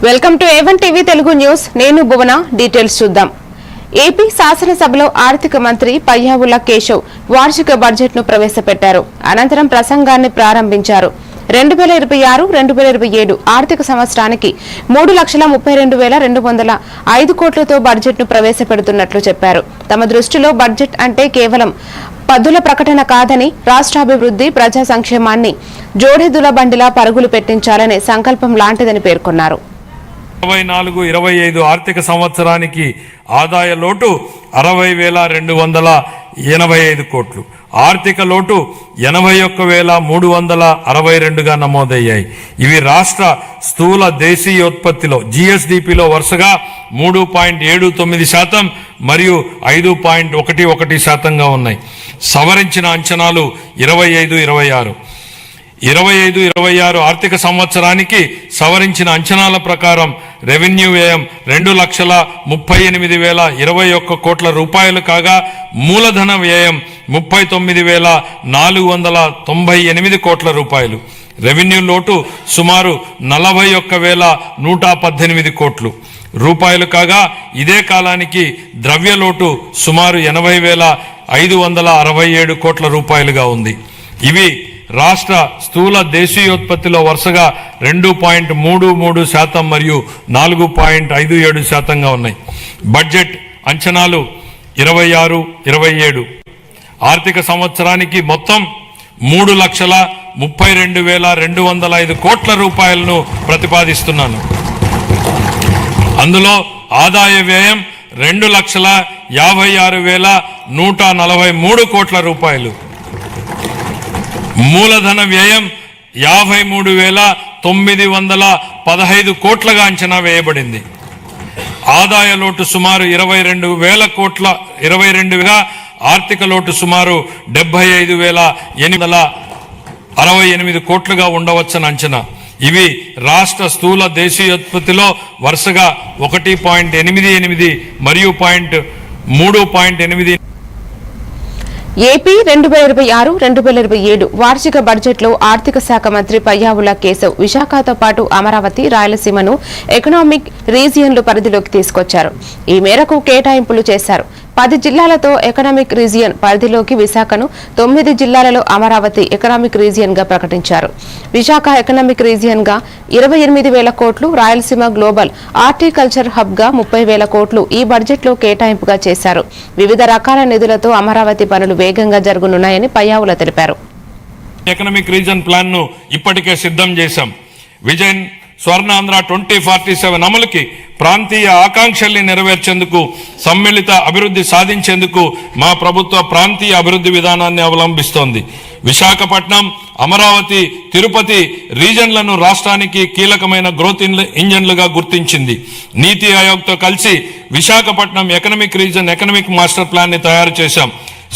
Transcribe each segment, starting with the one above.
Welcome to A1 TV Telugu news. నేను భువన. Details చూద్దాం. AP శాసనసభలో ఆర్థిక మంత్రి పయ్యావుల కేశవ్ వార్షిక బడ్జెట్ ను ప్రవేశపెట్టారు. అనంతరం ప్రసంగాన్ని ప్రారంభించారు. 2026-2027 ఆర్థిక సంవత్సరానికి 3,32,205 కోట్లతో బడ్జెట్ ను ప్రవేశపెడుతున్నట్లు చెప్పారు. తమ దృష్టిలో బడ్జెట్ అంటే కేవలం పద్దుల ప్రకటన కాదని, రాష్ట్రాభివృద్ధి, ప్రజా సంక్షేమాన్ని జోడెద్దుల బండిలా పరుగులు పెట్టించాలనే సంకల్పం లాంటిదని పేర్కొన్నారు. 24-25 ఆర్థిక సంవత్సరానికి ఆదాయ లోటు 60,285 కోట్లు, ఆర్థిక లోటు 81,362గా నమోదయ్యాయి. ఇవి రాష్ట్ర స్థూల దేశీయోత్పత్తిలో GSDPలో వరుసగా 3.79% మరియు 5.11%గా ఉన్నాయి. సవరించిన అంచనాలు 25-26 ఆర్థిక సంవత్సరానికి సవరించిన అంచనాల ప్రకారం రెవెన్యూ వ్యయం 2,38,021 కోట్ల రూపాయలు కాగా, మూలధన వ్యయం 39,498 కోట్ల రూపాయలు. రెవెన్యూ లోటు సుమారు 41,118 కోట్లు రూపాయలు కాగా, ఇదే కాలానికి ద్రవ్య లోటు సుమారు 80,567 కోట్ల రూపాయలుగా ఉంది. ఇవి రాష్ట్ర స్థూల దేశీయోత్పత్తిలో వరుసగా 2.33% మరియు 4.57%గా ఉన్నాయి. బడ్జెట్ అంచనాలు 26-27 ఆర్థిక సంవత్సరానికి మొత్తం 3,32,205 కోట్ల రూపాయలను ప్రతిపాదిస్తున్నాను. అందులో ఆదాయ వ్యయం 2,56,143 కోట్ల రూపాయలు, మూలధన వ్యయం 53,915 కోట్లుగా అంచనా వేయబడింది. ఆదాయ లోటు సుమారు 22,000 ఆర్థిక లోటు సుమారు 75,868 కోట్లుగా ఉండవచ్చని అంచనా. ఇవి రాష్ట్ర స్థూల దేశీయోత్పత్తిలో వరుసగా 1.88 మరియు 3.8. ఏపీ 2026-2027 వార్షిక బడ్జెట్లో ఆర్థిక శాఖ మంత్రి పయ్యావుల కేశవ్ విశాఖతో పాటు అమరావతి, రాయలసీమను ఎకనామిక్ రీజియన్లు పరిధిలోకి తీసుకొచ్చారు. ఈ మేరకు కేటాయింపులు చేశారు. 10 జిల్లాలతో ఎకనామిక్ రీజియన్ పరిధిలోకి విశాఖను, 9 జిల్లాలలో అమరావతి ఎకనామిక్ రీజియన్ గా ప్రకటించారు. విశాఖ ఎకనామిక్ రీజియన్ గా 28,000 కోట్లు, రాయలసీమ గ్లోబల్ హార్టికల్చర్ హబ్ గా 30,000 కోట్లు ఈ బడ్జెట్ లో కేటాయింపుగా చేశారు. వివిధ రకాల నిధులతో అమరావతి పనులు వేగంగా జరగనున్నాయని పయ్యావుల తెలిపారు. ఎకనామిక్ రీజన్ ప్లాన్ ను ఇప్పటికే సిద్ధం చేశాం. విజన్ స్వర్ణాంధ్ర 2047 అమలుకి, ప్రాంతీయ ఆకాంక్షల్ని నెరవేర్చేందుకు, సమ్మిళిత అభివృద్ధి సాధించేందుకు మా ప్రభుత్వ ప్రాంతీయ అభివృద్ధి విధానాన్ని అవలంబిస్తోంది. విశాఖపట్నం, అమరావతి, తిరుపతి రీజన్లను రాష్ట్రానికి కీలకమైన గ్రోత్ ఇంజన్లుగా గుర్తించింది. నీతి ఆయోగ్తో కలిసి Visakhapatnam economic reason economic master plan ని తయారు చేశాం.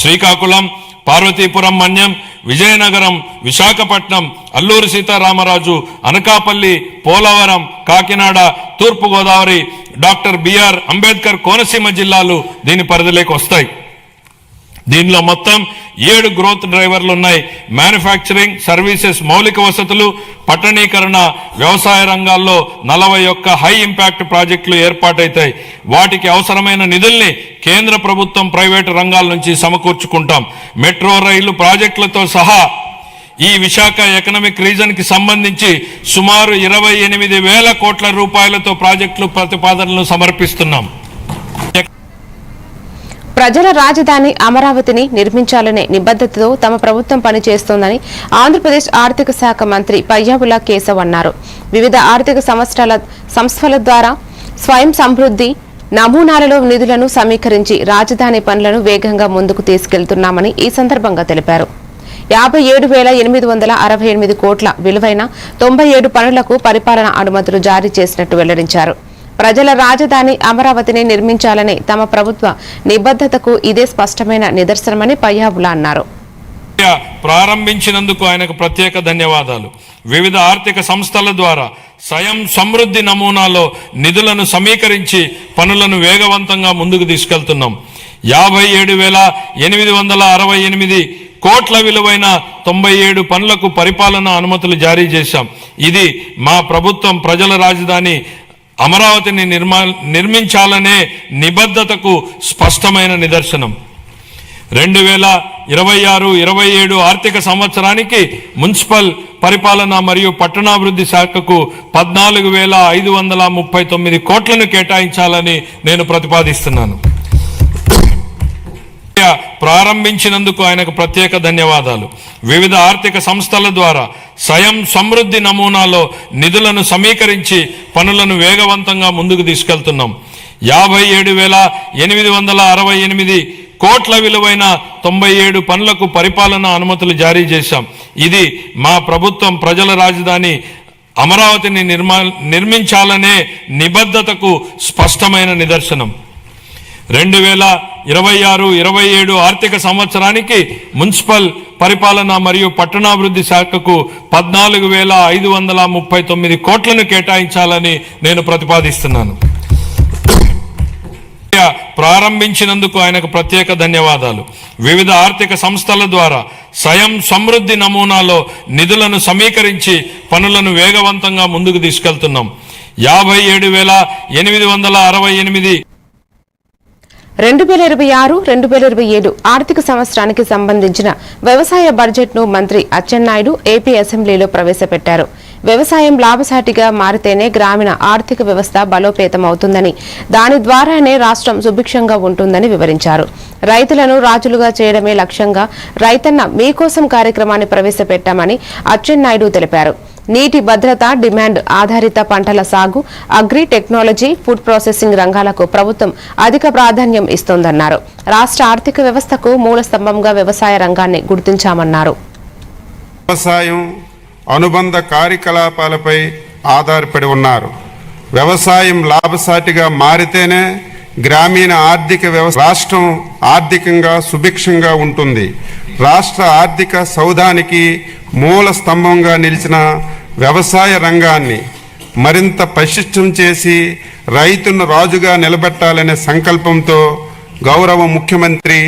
శ్రీకాకుళం, పార్వతీపురం, మన్యం, విజయనగరం, విశాఖపట్నం, అల్లూరి సీతారామరాజు, అనకాపల్లి, పోలవరం, కాకినాడ, తూర్పుగోదావరి, డాక్టర్ బిఆర్ అంబేద్కర్ కోనసీమ జిల్లాలు దీని పరిధిలోకి వస్తాయి. దీనిలో మొత్తం 7 గ్రోత్ డ్రైవర్లు ఉన్నాయి. మ్యానుఫ్యాక్చరింగ్, సర్వీసెస్, మౌలిక వసతులు, పట్టణీకరణ, వ్యవసాయ రంగాల్లో 41 హై ఇంపాక్ట్ ప్రాజెక్టులు ఏర్పాటైతాయి. వాటికి అవసరమైన నిధుల్ని కేంద్ర ప్రభుత్వం, ప్రైవేటు రంగాల నుంచి సమకూర్చుకుంటాం. మెట్రో రైలు ప్రాజెక్టులతో సహా ఈ విశాఖ ఎకనామిక్ రీజన్ కి సంబంధించి సుమారు 28,000 కోట్ల రూపాయలతో ప్రాజెక్టులు ప్రతిపాదనలు సమర్పిస్తున్నాం. ప్రజల రాజధాని అమరావతిని నిర్మించాలనే నిబద్ధతతో తమ ప్రభుత్వం పనిచేస్తోందని ఆంధ్రప్రదేశ్ ఆర్థిక శాఖ మంత్రి పయ్యావుల కేశవ్ అన్నారు. వివిధ ఆర్థిక సంస్థల ద్వారా స్వయం సమృద్ధి నమూనాలలో నిధులను సమీకరించి రాజధాని పనులను వేగంగా ముందుకు తీసుకెళ్తున్నామని ఈ సందర్భంగా తెలిపారు. 57,868 కోట్ల విలువైన 97 పనులకు పరిపాలన అనుమతులు జారీ చేసినట్టు వెల్లడించారు. ప్రజల రాజధాని అమరావతిని నిర్మించాలనే తమ ప్రభుత్వ నిబద్ధతకు ఇదే స్పష్టమైన నిదర్శనమని పయ్యావుల అన్నారు. ప్రారంభించినందుకు ఆయనకు ప్రత్యేక ధన్యవాదాలు. వివిధ ఆర్థిక సంస్థల ద్వారా స్వయం సమృద్ధి నమూనాలో నిధులను సమీకరించి పనులను వేగవంతంగా ముందుకు తీసుకెళ్తున్నాం. 57,868 కోట్ల విలువైన 97 పనులకు పరిపాలన అనుమతులు జారీ చేశాం. ఇది మా ప్రభుత్వం ప్రజల రాజధాని అమరావతిని నిర్మించాలనే నిబద్ధతకు స్పష్టమైన నిదర్శనం. 2026-27 ఆర్థిక సంవత్సరానికి మున్సిపల్ పరిపాలన మరియు పట్టణాభివృద్ధి శాఖకు 14,539 కోట్లను కేటాయించాలని నేను ప్రతిపాదిస్తున్నాను. ప్రారంభించినందుకు ఆయనకు ప్రత్యేక ధన్యవాదాలు. వివిధ ఆర్థిక సంస్థల ద్వారా స్వయం సమృద్ధి నమూనాలో నిధులను సమీకరించి పనులను వేగవంతంగా ముందుకు తీసుకెళ్తున్నాం. 57,868 కోట్ల విలువైన 97 పనులకు పరిపాలనా అనుమతులు జారీ చేశాం. ఇది మా ప్రభుత్వం ప్రజల రాజధాని అమరావతిని నిర్మించాలనే నిబద్ధతకు స్పష్టమైన నిదర్శనం. 2026-27 ఆర్థిక సంవత్సరానికి మున్సిపల్ పరిపాలన మరియు పట్టణాభివృద్ధి శాఖకు 14,539 కోట్లను కేటాయించాలని నేను ప్రతిపాదిస్తున్నాను. ప్రారంభించినందుకు ఆయనకు ప్రత్యేక ధన్యవాదాలు. వివిధ ఆర్థిక సంస్థల ద్వారా స్వయం సమృద్ధి నమూనాలో నిధులను సమీకరించి పనులను వేగవంతంగా ముందుకు తీసుకెళ్తున్నాం. 57,868 2026-2027 ఆర్థిక సంవత్సరానికి సంబంధించిన వ్యవసాయ బడ్జెట్ను మంత్రి అచ్చెన్నాయుడు ఏపీ అసెంబ్లీలో ప్రవేశపెట్టారు. వ్యవసాయం లాభసాటిగా మారితేనే గ్రామీణ ఆర్థిక వ్యవస్థ బలోపేతం అవుతుందని, దాని ద్వారానే రాష్ట్రం సుభిక్షంగా ఉంటుందని వివరించారు. రైతులను రాజులుగా చేయడమే లక్ష్యంగా రైతన్న మీకోసం కార్యక్రమాన్ని ప్రవేశపెట్టామని అచ్చెన్నాయుడు తెలిపారు. నీటి భద్రత, డిమాండ్ ఆధారిత పంటల సాగు, అగ్రి టెక్నాలజీ, ఫుడ్ ప్రాసెసింగ్ రంగాలకు ప్రభుత్వం అధిక ప్రాధాన్యం ఇస్తోందన్నారు. రాష్ట్ర ఆర్థిక వ్యవస్థకు మూల స్తంభంగా వ్యవసాయ రంగాన్ని గుర్తించామన్నారు. వ్యవసాయం అనుబంధ కార్యకలాపాలపై ఆధారపడి ఉన్నారు. వ్యవసాయం లాభసాటిగా మారితేనే గ్రామీణ ఆర్థిక వ్యవస్థ రాష్ట్రం ఆర్థికంగా సుభిక్షంగా ఉంటుంది. రాష్ట్ర ఆర్థిక సౌధానికి మూల స్తంభంగా నిలిచిన వ్యవసాయ రంగాన్ని మరింత పటిష్టం చేసి రైతును రాజుగా నిలబెట్టాలనే సంకల్పంతో గౌరవ ముఖ్యమంత్రి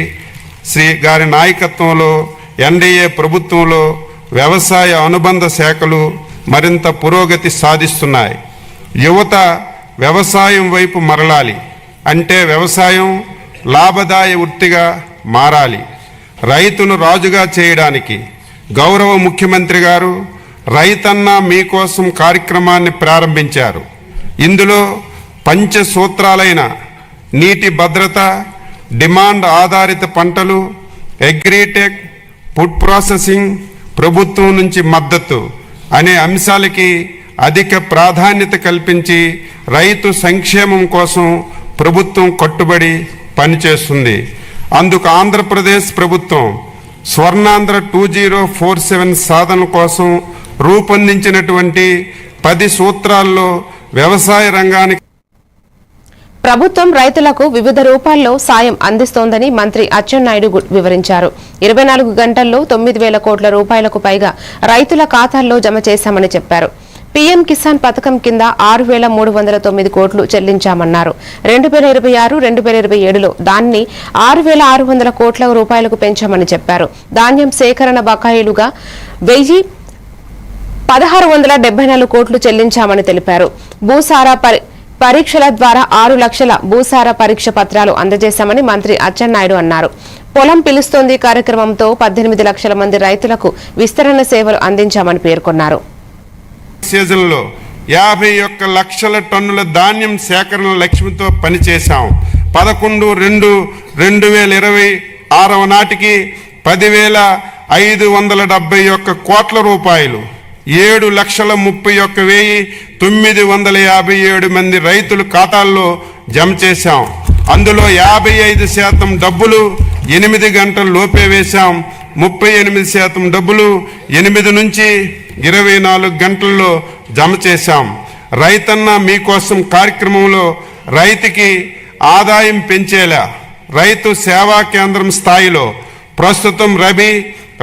శ్రీ గారి నాయకత్వంలో ఎన్డీఏ ప్రభుత్వంలో వ్యవసాయ అనుబంధ శాఖలు మరింత పురోగతి సాధిస్తున్నాయి. యువత వ్యవసాయం వైపు మరలాలి అంటే వ్యవసాయం లాభదాయ వృత్తిగా మారాలి. రైతును రాజుగా చేయడానికి గౌరవ ముఖ్యమంత్రి గారు రైతన్న మీకోసం కార్యక్రమాన్ని ప్రారంభించారు. ఇందులో పంచసూత్రాలైన నీటి భద్రత, డిమాండ్ ఆధారిత పంటలు, అగ్రిటెక్, ఫుడ్ ప్రాసెసింగ్, ప్రభుత్వం నుంచి మద్దతు అనే అంశాలకి అధిక ప్రాధాన్యత కల్పించి రైతు సంక్షేమం కోసం ప్రభుత్వం కట్టుబడి పనిచేస్తుంది. అందుకు ఆంధ్రప్రదేశ్ ప్రభుత్వం స్వర్ణాంధ్ర 2047 సాధన కోసం రూపొందించినటువంటి 10 సూత్రాల్లో వ్యవసాయ రంగానికి ప్రభుత్వం రైతులకు వివిధ రూపాల్లో సాయం అందిస్తోందని మంత్రి అచ్చెన్నాయుడు వివరించారు. 24 గంటల్లో 9,000 కోట్ల రూపాయలకు పైగా రైతుల ఖాతాల్లో జమ చేశామని చెప్పారు. పీఎం కిసాన్ పథకం కింద 6,309 కోట్లు చెల్లించామన్నారు. 2026-2027లో దాన్ని 6,600 కోట్ల రూపాయలకు పెంచామని చెప్పారు. ధాన్యం సేకరణ బకాయిలుగా 1,1674 కోట్లు చెల్లించామని తెలిపారు. భూసారా పరీక్షల ద్వారా 6 లక్షల భూసార పరీక్ష పత్రాలు అందజేశామని మంత్రి అచ్చెన్నాయుడు అన్నారు. పొలం పిలుస్తోంది కార్యక్రమంతో 18 లక్షల మంది రైతులకు విస్తరణ సేవలు అందించామని పేర్కొన్నారు. సీజన్లో 51 లక్షల టన్నుల ధాన్యం సేకరణ లక్ష్యంతో పనిచేశాం. 11/2/2026 నాటికి 10,571 కోట్ల రూపాయలు 7,31,957 మంది రైతుల ఖాతాల్లో జమ చేశాం. అందులో 55% డబ్బులు 8 గంటల లోపే వేశాం. 38% డబ్బులు 8 నుంచి 24 గంటల్లో జమ చేశాం. రైతన్న మీకోసం కార్యక్రమంలో రైతుకి ఆదాయం పెంచేలా రైతు సేవా కేంద్రం స్థాయిలో ప్రస్తుతం రబీ,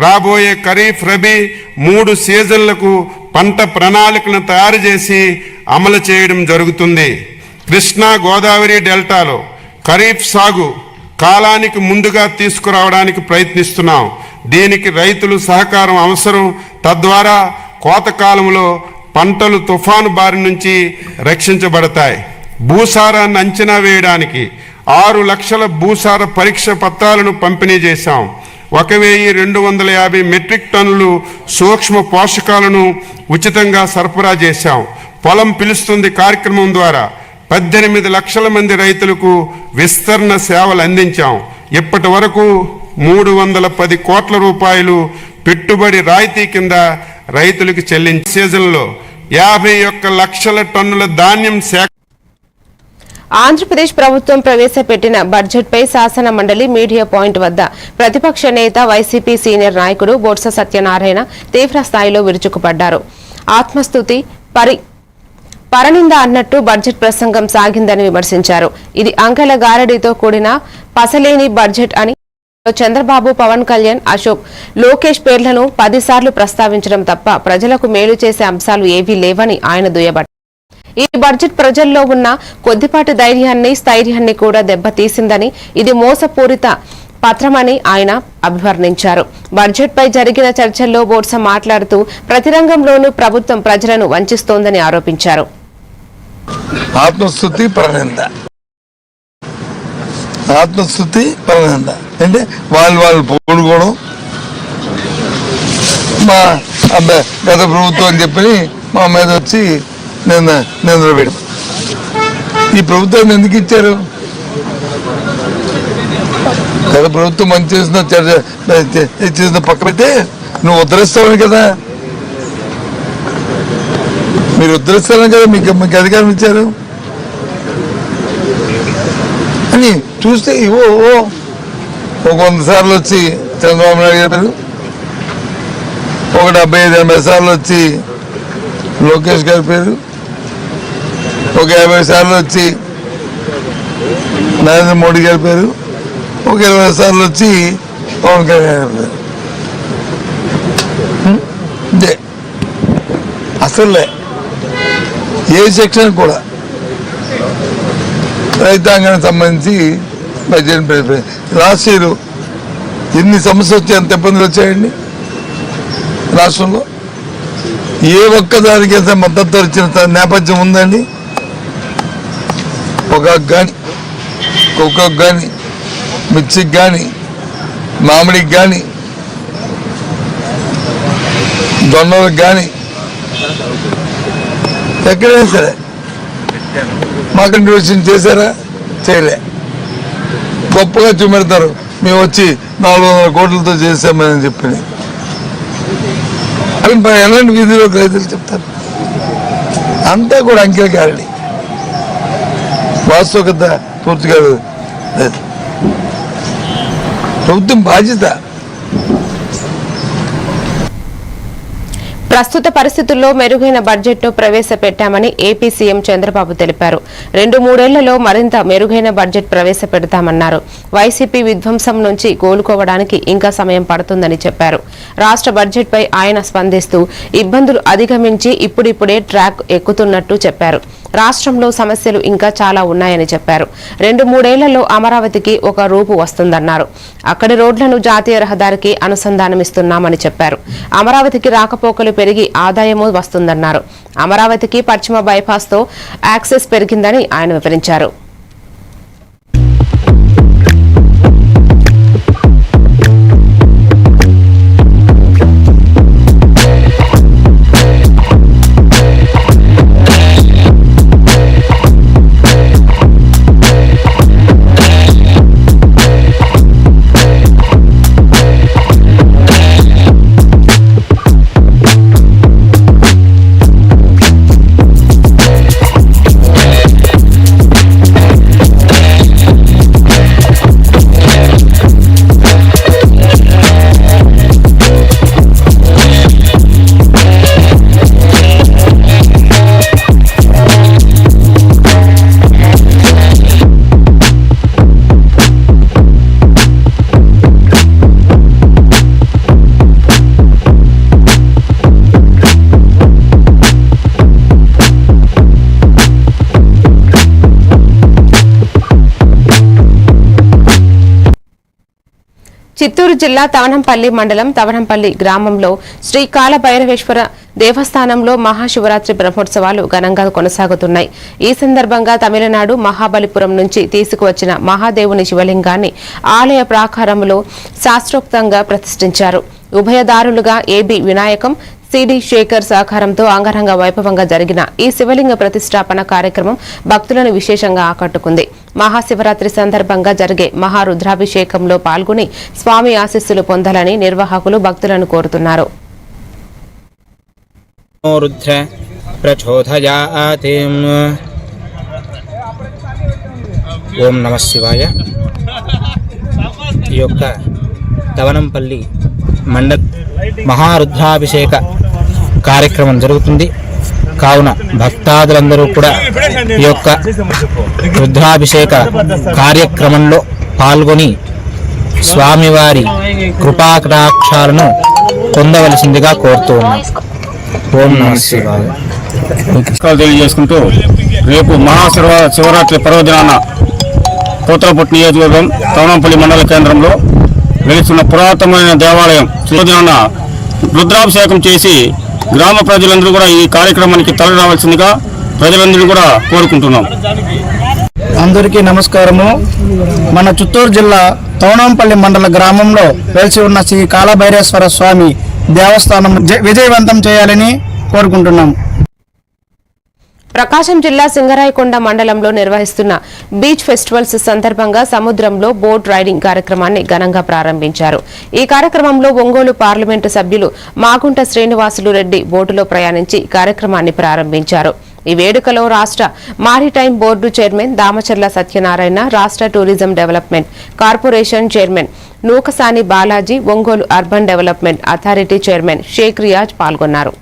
రాబోయే ఖరీఫ్, రబీ 3 సీజన్లకు పంట ప్రణాళికను తయారు చేసి అమలు చేయడం జరుగుతుంది. కృష్ణా గోదావరి డెల్టాలో ఖరీఫ్ సాగు కాలానికి ముందుగా తీసుకురావడానికి ప్రయత్నిస్తున్నాం. దీనికి రైతులు సహకారం అవసరం. తద్వారా కోత కాలంలో పంటలు తుఫాను బారి నుంచి రక్షించబడతాయి. భూసారాన్ని అంచనా వేయడానికి 6 లక్షల భూసార పరీక్ష పత్రాలను పంపిణీ చేశాం. 1250 మెట్రిక్ టన్నులు సూక్ష్మ పోషకాలను ఉచితంగా సరఫరా చేశాం. పొలం పిలుస్తుంది కార్యక్రమం ద్వారా 18 లక్షల మంది రైతులకు విస్తరణ సేవలు అందించాం. ఇప్పటి వరకు 310 కోట్ల రూపాయలు పెట్టుబడి రాయితీ కింద రైతులకు చెల్లించే సీజన్లో 51 లక్షల టన్నుల ధాన్యం ఆంధ్రప్రదేశ్ ప్రభుత్వం ప్రవేశపెట్టిన బడ్జెట్పై శాసన మండలి మీడియా పాయింట్ వద్ద ప్రతిపక్ష నేత వైసీపీ సీనియర్ నాయకుడు బొత్స సత్యనారాయణ తీవ్ర స్థాయిలో విరుచుకుపడ్డారు. ఆత్మస్తుతి పరనింద అన్నట్టు బడ్జెట్ ప్రసంగం సాగిందని విమర్శించారు. ఇది అంకెల గారడీతో కూడిన పసలేని బడ్జెట్ అని చంద్రబాబు, పవన్ కళ్యాణ్, అశోక్, లోకేష్ పేర్లను 10 సార్లు ప్రస్తావించడం తప్ప ప్రజలకు మేలు చేసే అంశాలు ఏవీ లేవని ఆయన దుయ్యబట్టారు. ఈ బడ్జెట్ ప్రజల్లో ఉన్న కొద్దిపాటి ధైర్యాన్ని, స్థైర్యాన్ని కూడా దెబ్బతీసిందని, ఇది మోసపూరిత పత్రమని ఆయన అభివర్ణించారు. బడ్జెట్పై జరిగిన చర్చల్లో బొత్స మాట్లాడుతూ ప్రతి రంగంలోనూ ప్రభుత్వం ప్రజలను వంచిస్తోందని ఆరోపించారు. ఆత్మస్తుతి పరనింద అంటే వాళ్ళు పోడుకోవడం, మా గత ప్రభుత్వం అని చెప్పి మా మీద వచ్చి నిలబెట్టడం. ఈ ప్రభుత్వాన్ని ఎందుకు ఇచ్చారు? గత ప్రభుత్వం మంచి చేసిన పక్క పెడితే నువ్వు ఉద్ధరిస్తావని కదా, మీరు ఉద్ధరిస్తారని కదా మీకు అధికారం ఇచ్చారు అని చూస్తే ఒక 100 సార్లు వచ్చి చంద్రబాబు నాయుడు గారు, ఒక 75-80 సార్లు వచ్చి లోకేష్ గారి పేరు, ఒక 50 సార్లు వచ్చి నరేంద్ర మోడీ గారి పేరు, ఒక 20 సార్లు వచ్చి పవన్ కళ్యాణ్ గారి పేరు. అసలే ఏ సెక్షన్ కూడా రైతాంగానికి సంబంధించి బడ్జెట్ లాస్ట్ ఇయర్ ఎన్ని సమస్యలు వచ్చాయి, ఎంత ఇబ్బందులు వచ్చాయండి రాష్ట్రంలో. ఏ ఒక్కదానికి ఎంత మద్దతు ఇచ్చిన నేపథ్యం ఉందండి? పొగాకు కానీ, కోకోకు కానీ, మిర్చికి కానీ, మామిడికి కానీ, జొన్నలకు కానీ, ఎక్కడైనా సరే మార్కెట్ చేశారా? చేయలే. గొప్పగా చూపెడతారు, మేము వచ్చి 400 కోట్లతో చేసామని చెప్పి. అవి ఎలాంటి వీధిలో రైతులు చెప్తారు? అంతా కూడా అంకెల గారడి, వాస్తవికత పూర్తిగా లేదు. ప్రభుత్వం బాధ్యత. ప్రస్తుత పరిస్థితుల్లో మెరుగైన బడ్జెట్ను ప్రవేశపెట్టామని ఏపీ సీఎం చంద్రబాబు తెలిపారు. 2-3 మరింత మెరుగైన బడ్జెట్ ప్రవేశపెడతామన్నారు. వైసీపీ విధ్వంసం నుంచి కోలుకోవడానికి ఇంకా సమయం పడుతుందని చెప్పారు. రాష్ట్ర బడ్జెట్పై ఆయన స్పందిస్తూ ఇబ్బందులు అధిగమించి ఇప్పుడిప్పుడే ట్రాక్ ఎక్కుతున్నట్టు చెప్పారు. రాష్ట్రంలో సమస్యలు ఇంకా చాలా ఉన్నాయని చెప్పారు. 2-3 అమరావతికి ఒక రూపు వస్తుందన్నారు. అక్కడి రోడ్లను జాతీయ రహదారికి అనుసంధానమిస్తున్నామని చెప్పారు. అమరావతికి రాకపోకలు పెరిగి ఆదాయమూ వస్తుందన్నారు. అమరావతికి పశ్చిమ బైపాస్తో యాక్సెస్ పెరిగిందని ఆయన వివరించారు. చిత్తూరు జిల్లా తవనంపల్లి మండలం తవనంపల్లి గ్రామంలో శ్రీ కాల భైరవేశ్వర దేవస్థానంలో మహాశివరాత్రి బ్రహ్మోత్సవాలు ఘనంగా కొనసాగుతున్నాయి. ఈ సందర్భంగా తమిళనాడు మహాబలిపురం నుంచి తీసుకువచ్చిన మహాదేవుని శివలింగాన్ని ఆలయ ప్రాకారంలో శాస్త్రోక్తంగా ప్రతిష్ఠించారు. ఉభయదారులుగా ఏబి వినాయకం, సిడి శేఖర్ సహకారంతో అంగరంగ వైభవంగా జరిగిన ఈ శివలింగ ప్రతిష్టాపన కార్యక్రమం భక్తులను విశేషంగా ఆకట్టుకుంది. మహాశివరాత్రి సందర్భంగా జరిగే మహారుద్రాభిషేకంలో పాల్గొని స్వామి ఆశీస్సులు పొందాలని నిర్వాహకులు భక్తులను కోరుతున్నారు. ఓం నమః శివాయ. ఈ యొక్క తవనంపల్లి మండల మహారుద్రాభిషేక కార్యక్రమం జరుగుతుంది. కావున భక్తాదులందరూ కూడా ఈ యొక్క రుద్రాభిషేక కార్యక్రమంలో పాల్గొని స్వామివారి కృపాకటాక్షాలను పొందవలసిందిగా కోరుతూ ఉన్నాం. ఓం నమః శివాయ. తెలియజేసుకుంటూ రేపు శివరాత్రి పర్వదినాన కోతలపట్టు నియోజకవర్గం తవనంపల్లి మండల కేంద్రంలో వెలుస్తున్న పురాతనమైన దేవాలయం శివదినాన రుద్రాభిషేకం చేసి గ్రామ ప్రజలందరూ కూడా ఈ కార్యక్రమానికి తరలి రావాల్సిందిగా ప్రజలందరూ కూడా కోరుకుంటున్నాం. అందరికీ నమస్కారము. మన చిత్తూరు జిల్లా తవనంపల్లి మండల గ్రామంలో వెలిసి ఉన్న శ్రీ కాలభైరేశ్వర స్వామి దేవస్థానం విజయవంతం చేయాలని కోరుకుంటున్నాం. ప్రకాశం జిల్లా సింగరాయకొండ మండలంలో నిర్వహిస్తున్న బీచ్ ఫెస్టివల్స్ సందర్భంగా సముద్రంలో బోట్ రైడింగ్ కార్యక్రమాన్ని ఘనంగా ప్రారంభించారు. ఈ కార్యక్రమంలో ఒంగోలు పార్లమెంటు సభ్యులు మాగుంట శ్రీనివాసులు రెడ్డి బోటులో ప్రయాణించి కార్యక్రమాన్ని ప్రారంభించారు. ఈ వేడుకలో రాష్ట్ర maritime board chairman Damacharla Satyanarayana, రాష్ట్ర tourism development corporation chairman Nukasani Balaji, Ongole urban development authority chairman Shaik Riyaz పాల్గొన్నారు.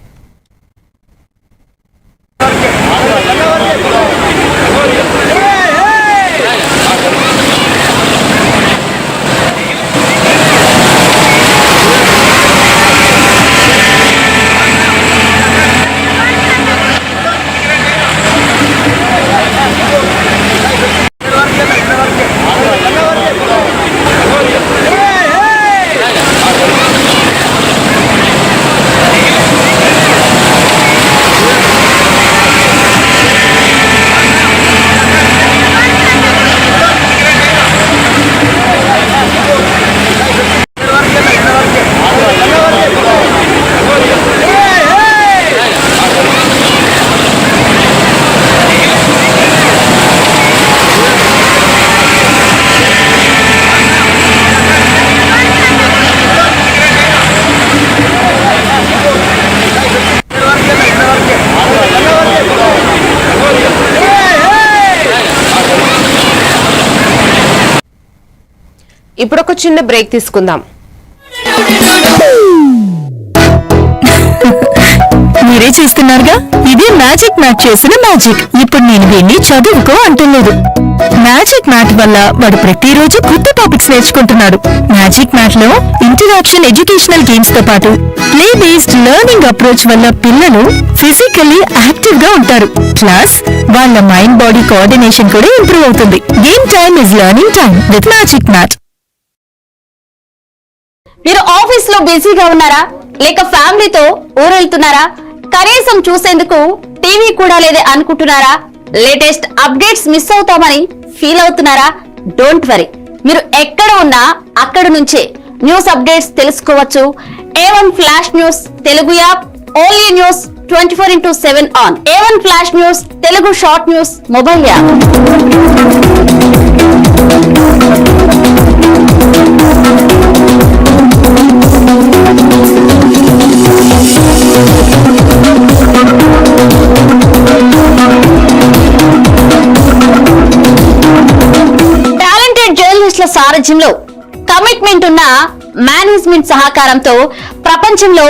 ఇప్పుడు ఒక చిన్న బ్రేక్ తీసుకుందాం. మీరే చేస్తున్నారుగా, ఇదే మ్యాజిక్ మ్యాట్ చేసిన మ్యాజిక్. ఇప్పుడు నేను వీడిని చదువుకో అంటులేదు. మ్యాజిక్ మ్యాట్ వల్ల వాడు ప్రతిరోజు కొత్త టాపిక్స్ నేర్చుకుంటున్నాడు. మ్యాజిక్ మ్యాట్ లో ఇంటరాక్షన్ ఎడ్యుకేషనల్ గేమ్స్ తో పాటు ప్లే బేస్డ్ లెర్నింగ్ అప్రోచ్ వల్ల పిల్లలు ఫిజికల్లీ యాక్టివ్ గా ఉంటారు. ప్లస్ వాళ్ళ మైండ్ బాడీ కోఆర్డినేషన్ కూడా ఇంప్రూవ్ అవుతుంది. Game time is learning time with magic mat. మీరు ఆఫీస్ లో బిజీగా ఉన్నారా, లేక ఫ్యామిలీతో ఊరెళ్తున్నారా, కనీసం చూసేందుకు టీవీ కూడా లేదే అనుకుంటున్నారా, లేటెస్ట్ అప్డేట్స్ మిస్ అవుతామని ఫీల్ అవుతున్నారా? డోంట్ వరీ, మీరు ఎక్కడ ఉన్నా అక్కడ నుంచే న్యూస్ అప్డేట్స్ తెలుసుకోవచ్చు. A1 flash news Telugu app, only news 24/7 on. A1 flash news Telugu short news mobile app. Talented జర్నలిస్టుల సారథ్యంలో కమిట్మెంట్ ఉన్న మేనేజ్మెంట్ సహకారంతో ప్రపంచంలో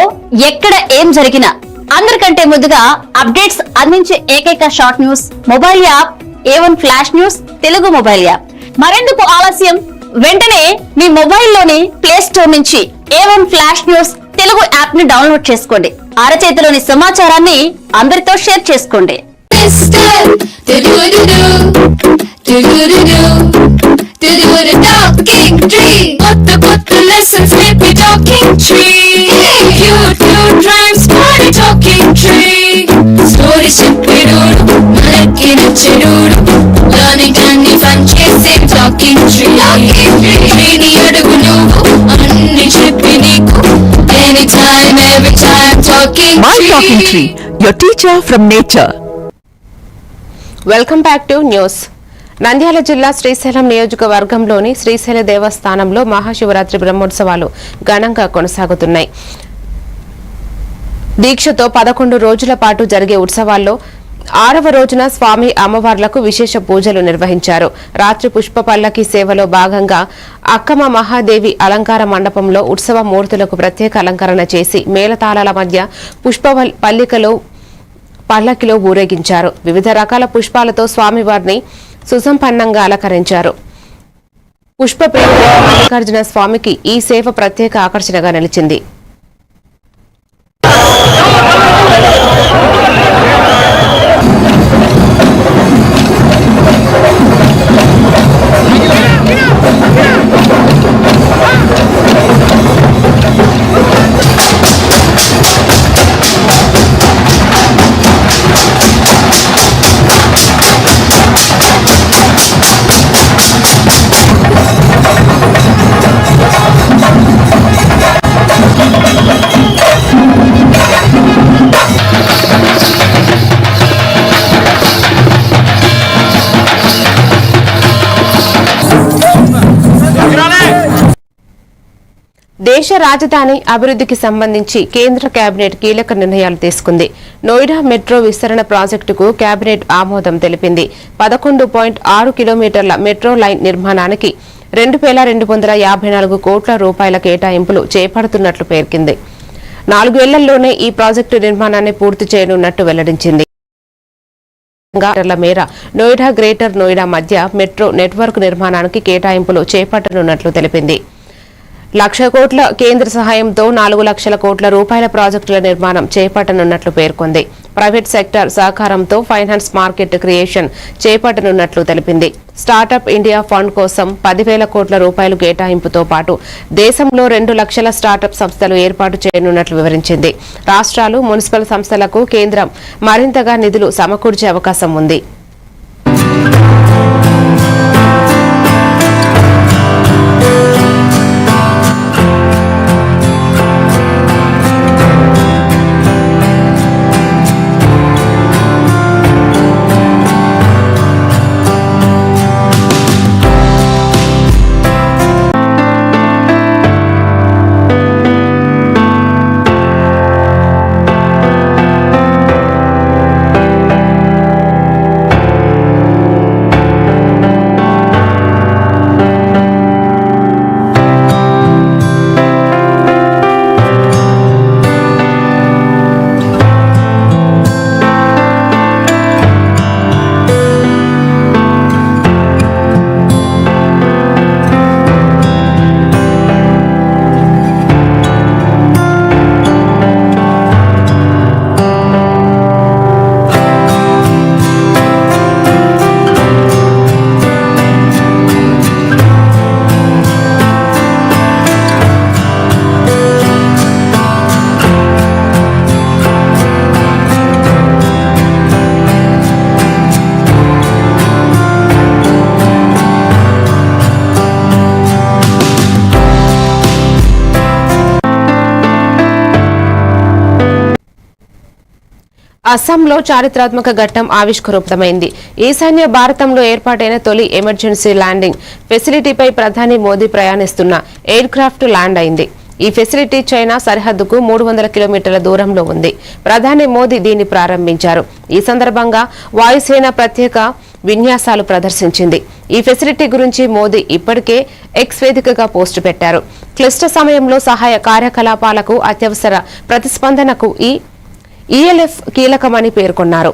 ఎక్కడ ఏం జరిగినా అందరికంటే ముందుగా అప్డేట్స్ అందించే ఏకైక short news mobile app A1 flash news Telugu mobile app. మరెందుకు ఆలస్యం, వెంటనే మీ మొబైల్లోని ప్లే స్టోర్ నుంచి A1 flash news Telugu app ని డౌన్లోడ్ చేసుకోండి. అరచేతిలోని సమాచారాన్ని అందరితో షేర్ చేసుకోండి. Lessons, maybe talking tree. Cute rhymes, party talking My Talking Tree, your teacher from nature. Welcome back to news. Nandyal జిల్లా శ్రీశైలం నియోజకవర్గంలోని శ్రీశైల దేవస్థానంలో మహాశివరాత్రి బ్రహ్మోత్సవాలు ఘనంగా కొనసాగుతున్నాయి. దీక్షతో 11 రోజుల పాటు జరిగే ఉత్సవాల్లో 6వ రోజున స్వామి అమ్మవార్లకు విశేష పూజలు నిర్వహించారు. రాత్రి పుష్ప పల్లకి సేవలో భాగంగా అక్కమ మహాదేవి అలంకార మండపంలో ఉత్సవ మూర్తులకు ప్రత్యేక అలంకరణ చేసి మేళతాళాల మధ్య పుష్ప పల్లకిలో ఊరేగించారు. వివిధ రకాల పుష్పాలతో స్వామివారిని సుసంపన్నంగా అలంకరించారు. పుష్ప ప్రియుడైన మల్లికార్జున స్వామికి ఈ సేవ ప్రత్యేక ఆకర్షణగా నిలిచింది. దేశ రాజధాని అభివృద్ధికి సంబంధించి కేంద్ర కేబినెట్ కీలక నిర్ణయాలు తీసుకుంది. నోయిడా మెట్రో విస్తరణ ప్రాజెక్టుకు కేబినెట్ ఆమోదం తెలిపింది. 11.6 కిలోమీటర్ల మెట్రో లైన్ నిర్మాణానికి 2,254 కోట్ల రూపాయల కేటాయింపులు చేపడుతున్నట్లు పేర్కొంది. 4 ఏళ్లలోనే ఈ ప్రాజెక్టు నిర్మాణాన్ని పూర్తి చేయనున్నట్టు వెల్లడించింది. మేర నోయిడా గ్రేటర్ నోయిడా మధ్య మెట్రో నెట్వర్క్ నిర్మాణానికి కేటాయింపులు చేపట్టనున్నట్లు తెలిపింది. 1,00,000 కోట్ల కేంద్ర సహాయంతో 4 లక్షల కోట్ల రూపాయల ప్రాజెక్టుల నిర్మాణం చేపట్టనున్నట్లు పేర్కొంది. ప్రైవేట్ సెక్టార్ సహకారంతో ఫైనాన్స్ మార్కెట్ క్రియేషన్ చేపట్టనున్నట్లు తెలిపింది. స్టార్టప్ ఇండియా ఫండ్ కోసం 10,000 కోట్ల రూపాయలు కేటాయింపుతో పాటు దేశంలో 2 లక్షల స్టార్టప్ సంస్థలు ఏర్పాటు చేయనున్నట్లు వివరించింది. రాష్ట్రాలు, మున్సిపల్ సంస్థలకు కేంద్రం మరింతగా నిధులు సమకూర్చే అవకాశం ఉంది. అస్సాంలో చారిత్రాత్మక ఘట్టం ఆవిష్కృతమైంది. ఈశాన్య భారతంలో ఏర్పాటైన తొలి ఎమర్జెన్సీ ల్యాండింగ్ ఫెసిలిటీపై ప్రధాని మోదీ ప్రయాణిస్తున్న ఎయిర్ క్రాఫ్ట్ ల్యాండ్ అయింది. ఈ ఫెసిలిటీ చైనా సరిహద్దుకు 300 కిలోమీటర్ల దూరంలో ఉంది. ప్రధాని మోదీ దీన్ని ప్రారంభించారు. ఈ సందర్భంగా వాయుసేన ప్రత్యేక విన్యాసాలు ప్రదర్శించింది. ఈ ఫెసిలిటీ గురించి మోదీ ఇప్పటికే ఎక్స్ వేదికగా పోస్టు పెట్టారు. క్లిష్ట సమయంలో సహాయ కార్యకలాపాలకు అత్యవసర ప్రతిస్పందనకు ఈ ఈఎల్ఎఫ్ కీలకమని పేర్కొన్నారు.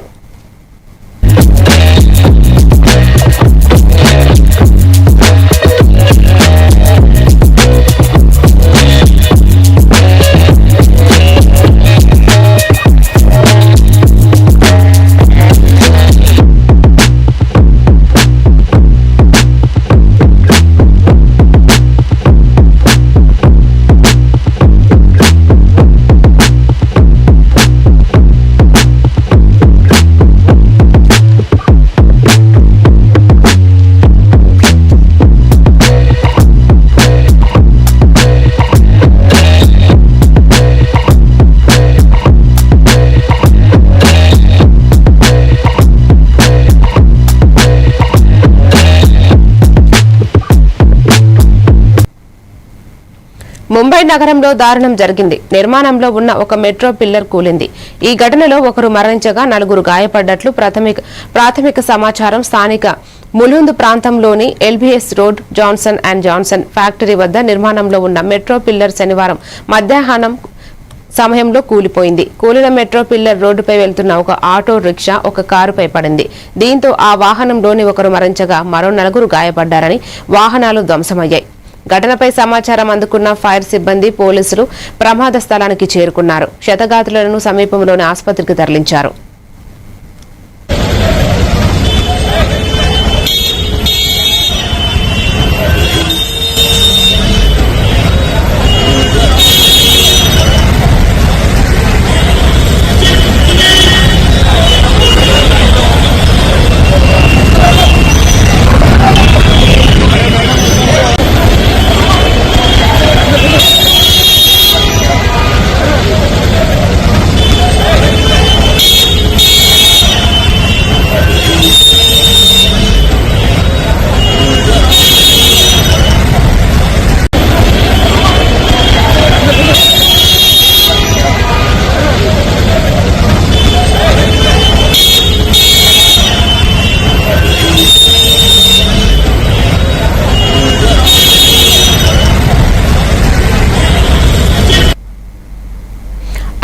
ముంబై నగరంలో దారుణం జరిగింది. నిర్మాణంలో ఉన్న ఒక మెట్రో పిల్లర్ కూలింది. ఈ ఘటనలో ఒకరు మరణించగా 4 గాయపడ్డట్లు ప్రాథమిక సమాచారం. స్థానిక ములుంద్ ప్రాంతంలోని LBS road Johnson and Johnson factory వద్ద నిర్మాణంలో ఉన్న మెట్రో పిల్లర్ శనివారం మధ్యాహ్నం సమయంలో కూలిపోయింది. కూలిన మెట్రో పిల్లర్ రోడ్డుపై వెళ్తున్న ఒక ఆటో రిక్షా ఒక కారుపై పడింది. దీంతో ఆ వాహనంలోని ఒకరు మరణించగా మరో 4 గాయపడ్డారని, వాహనాలు ధ్వంసమయ్యాయి. ఘటనపై సమాచారం అందుకున్న ఫైర్ సిబ్బంది, పోలీసులు ప్రమాద స్థలానికి చేరుకున్నారు. క్షతగాత్రులను సమీపంలోని ఆసుపత్రికి తరలించారు.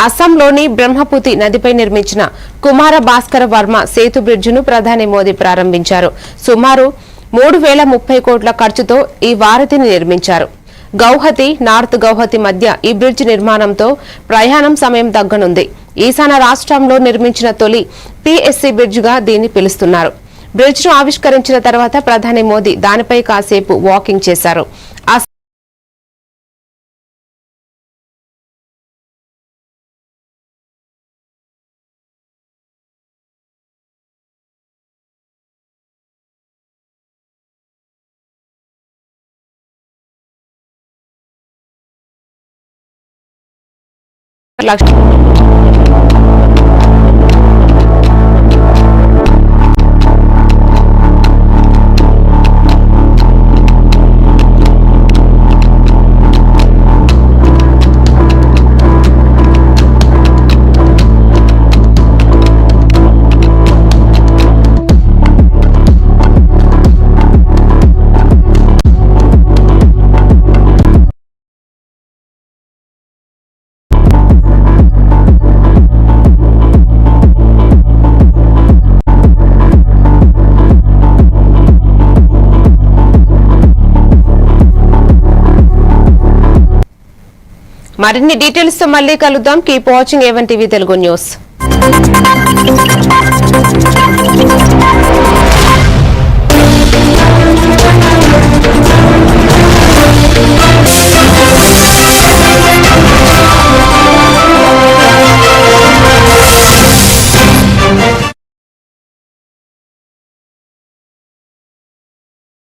అస్సాంలోని బ్రహ్మపుతి నదిపై నిర్మించిన కుమార భాస్కర వర్మ సేతు బ్రిడ్జిను ప్రధాని మోదీ ప్రారంభించారు. సుమారు 3030 కోట్ల ఖర్చుతో ఈ వారధిని నిర్మించారు. గౌహతి, నార్త్ గౌహతి మధ్య ఈ బ్రిడ్జ్ నిర్మాణంతో ప్రయాణం సమయం తగ్గనుంది. ఈశాన్య రాష్ట్రంలో నిర్మించిన తొలి పీఎస్సీ బ్రిడ్జిగా దీన్ని పిలుస్తున్నారు. బ్రిడ్జ్ను ఆవిష్కరించిన తర్వాత ప్రధాని మోదీ దానిపై కాసేపు వాకింగ్ చేశారు. మరిన్ని డీటెయిల్స్ తో మళ్ళీ కలుద్దాం. Keep watching A1 TV Telugu news.